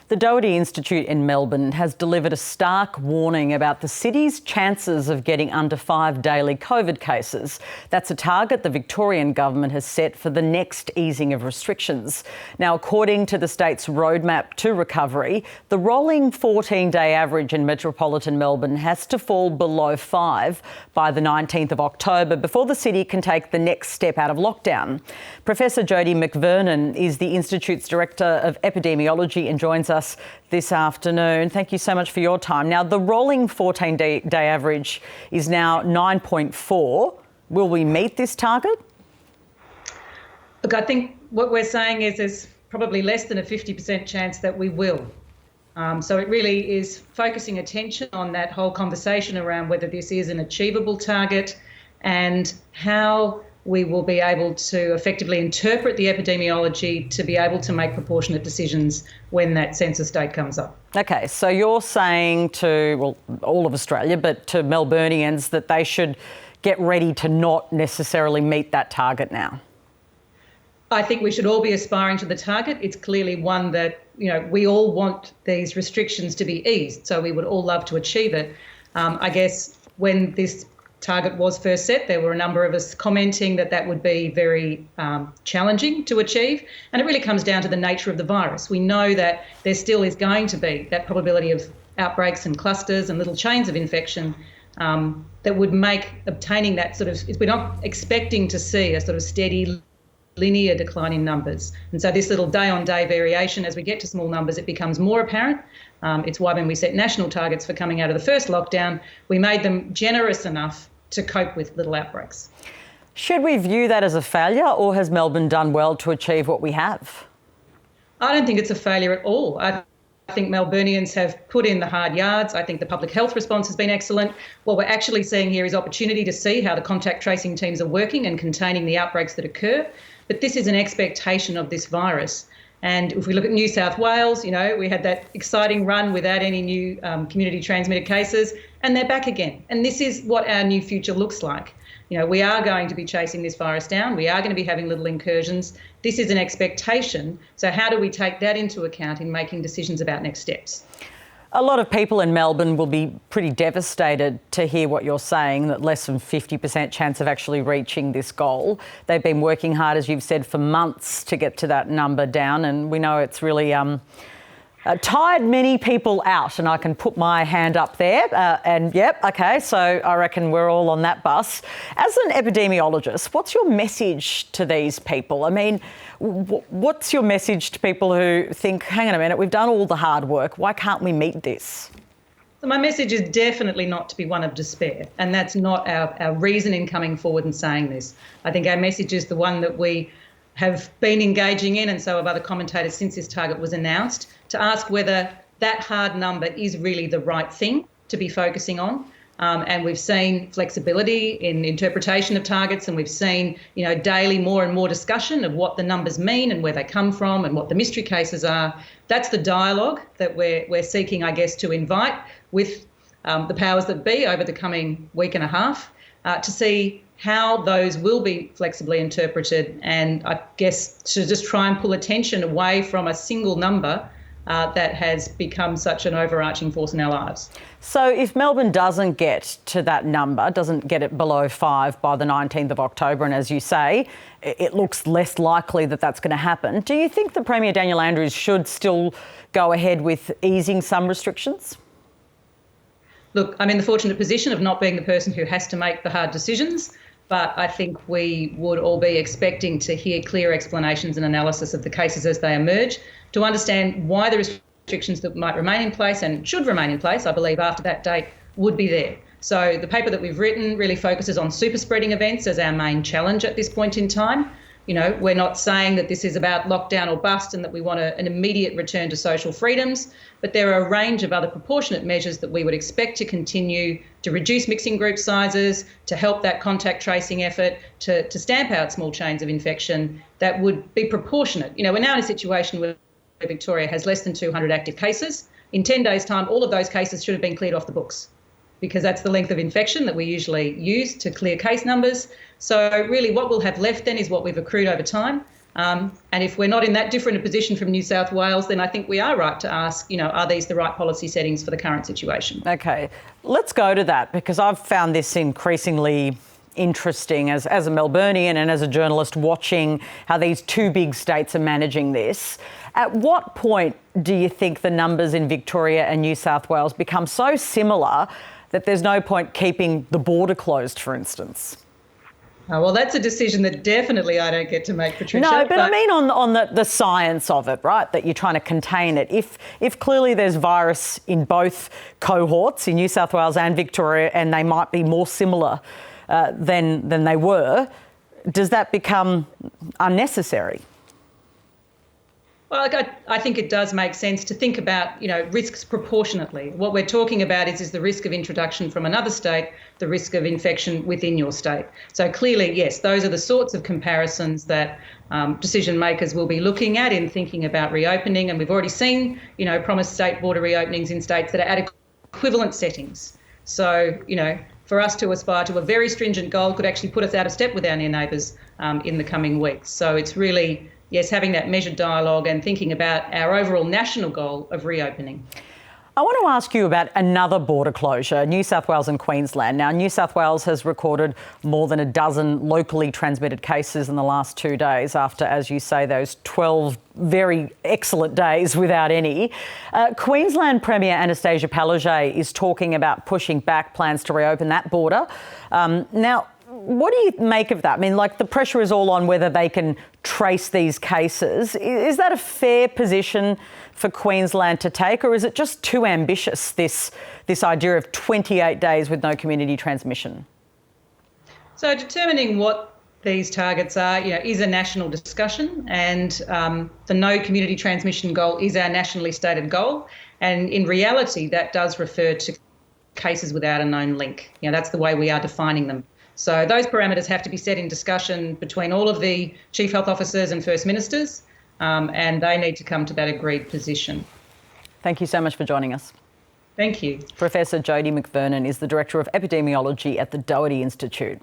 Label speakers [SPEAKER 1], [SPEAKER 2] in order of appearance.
[SPEAKER 1] The Doherty Institute in Melbourne has delivered a stark warning about the city's chances of getting under 5 daily COVID cases. That's a target the Victorian government has set for the next easing of restrictions. Now, according to the state's roadmap to recovery, the rolling 14-day average in metropolitan Melbourne has to fall below 5 by the 19th of October before the city can take the next step out of lockdown. Professor Jodie McVernon is the Institute's Director of Epidemiology and joins us this afternoon. Thank you so much for your time. Now, the rolling 14-day average is now 9.4. Will we meet this target?
[SPEAKER 2] Look, I think what we're saying is there's probably less than a 50% chance that we will. So it really is focusing attention on that whole conversation around whether this is an achievable target and how we will be able to effectively interpret the epidemiology to be able to make proportionate decisions when that census date comes up.
[SPEAKER 1] Okay, so you're saying to, well, all of Australia, but to Melburnians that they should get ready to not necessarily meet that target now?
[SPEAKER 2] I think we should all be aspiring to the target. It's clearly one that, we all want these restrictions to be eased, so we would all love to achieve it. I guess when this target was first set, there were a number of us commenting that that would be very challenging to achieve. And it really comes down to the nature of the virus. We know that there still is going to be that probability of outbreaks and clusters and little chains of infection that would make obtaining that sort of, we're not expecting to see a sort of steady linear decline in numbers. And so this little day-on-day variation, as we get to small numbers, it becomes more apparent. It's why when we set national targets for coming out of the first lockdown, we made them generous enough to cope with little outbreaks.
[SPEAKER 1] Should we view that as a failure, or has Melbourne done well to achieve what we have?
[SPEAKER 2] I don't think it's a failure at all. I think Melburnians have put in the hard yards. I think the public health response has been excellent. What we're actually seeing here is opportunity to see how the contact tracing teams are working and containing the outbreaks that occur. But this is an expectation of this virus. And if we look at New South Wales, we had that exciting run without any new community transmitted cases, and they're back again. And this is what our new future looks like. We are going to be chasing this virus down. We are going to be having little incursions. This is an expectation. So how do we take that into account in making decisions about next steps?
[SPEAKER 1] A lot of people in Melbourne will be pretty devastated to hear what you're saying, that less than 50% chance of actually reaching this goal. They've been working hard, as you've said, for months to get to that number down, and we know it's really tired many people out, and I can put my hand up there. So I reckon we're all on that bus. As an epidemiologist, what's your message to these people? I mean, what's your message to people who think, hang on a minute, we've done all the hard work, why can't we meet this?
[SPEAKER 2] So my message is definitely not to be one of despair, and that's not our reason in coming forward and saying this. I think our message is the one that we have been engaging in, and so have other commentators since this target was announced, to ask whether that hard number is really the right thing to be focusing on. And we've seen flexibility in interpretation of targets, and we've seen, daily more and more discussion of what the numbers mean and where they come from and what the mystery cases are. That's the dialogue that we're seeking, I guess, to invite with the powers that be over the coming week and a half to see how those will be flexibly interpreted, and I guess to just try and pull attention away from a single number that has become such an overarching force in our lives.
[SPEAKER 1] So if Melbourne doesn't get to that number, doesn't get it below 5 by the 19th of October, and as you say, it looks less likely that that's going to happen, do you think the Premier Daniel Andrews should still go ahead with easing some restrictions?
[SPEAKER 2] Look, I'm in the fortunate position of not being the person who has to make the hard decisions, but I think we would all be expecting to hear clear explanations and analysis of the cases as they emerge, to understand why the restrictions that might remain in place and should remain in place, I believe, after that date would be there. So the paper that we've written really focuses on super spreading events as our main challenge at this point in time. We're not saying that this is about lockdown or bust and that we want an immediate return to social freedoms, but there are a range of other proportionate measures that we would expect to continue to reduce mixing group sizes, to help that contact tracing effort, to stamp out small chains of infection that would be proportionate. We're now in a situation where Victoria has less than 200 active cases. In 10 days' time, all of those cases should have been cleared off the books, because that's the length of infection that we usually use to clear case numbers. So really what we'll have left then is what we've accrued over time. And if we're not in that different a position from New South Wales, then I think we are right to ask, are these the right policy settings for the current situation?
[SPEAKER 1] Okay, let's go to that, because I've found this increasingly interesting as a Melburnian and as a journalist watching how these two big states are managing this. At what point do you think the numbers in Victoria and New South Wales become so similar that there's no point keeping the border closed, for instance?
[SPEAKER 2] Well, that's a decision that definitely I don't get to make, Patricia.
[SPEAKER 1] No, but I mean on the science of it, right, that you're trying to contain it. If clearly there's virus in both cohorts, in New South Wales and Victoria, and they might be more similar than they were, does that become unnecessary?
[SPEAKER 2] Well, I think it does make sense to think about, risks proportionately. What we're talking about is the risk of introduction from another state, the risk of infection within your state. So clearly, yes, those are the sorts of comparisons that decision makers will be looking at in thinking about reopening. And we've already seen, promised state border reopenings in states that are at equivalent settings. So, for us to aspire to a very stringent goal could actually put us out of step with our near neighbours in the coming weeks. So it's really, yes, having that measured dialogue and thinking about our overall national goal of reopening.
[SPEAKER 1] I want to ask you about another border closure, New South Wales and Queensland. Now, New South Wales has recorded more than a dozen locally transmitted cases in the last 2 days after, as you say, those 12 very excellent days without any. Queensland Premier Anastasia Palaszczuk is talking about pushing back plans to reopen that border. Now, what do you make of that? I mean, the pressure is all on whether they can trace these cases. Is that a fair position for Queensland to take, or is it just too ambitious, this idea of 28 days with no community transmission?
[SPEAKER 2] So determining what these targets are, is a national discussion, and the no community transmission goal is our nationally stated goal. And in reality, that does refer to cases without a known link. That's the way we are defining them. So those parameters have to be set in discussion between all of the chief health officers and first ministers, and they need to come to that agreed position.
[SPEAKER 1] Thank you so much for joining us.
[SPEAKER 2] Thank you.
[SPEAKER 1] Professor Jodie McVernon is the Director of Epidemiology at the Doherty Institute.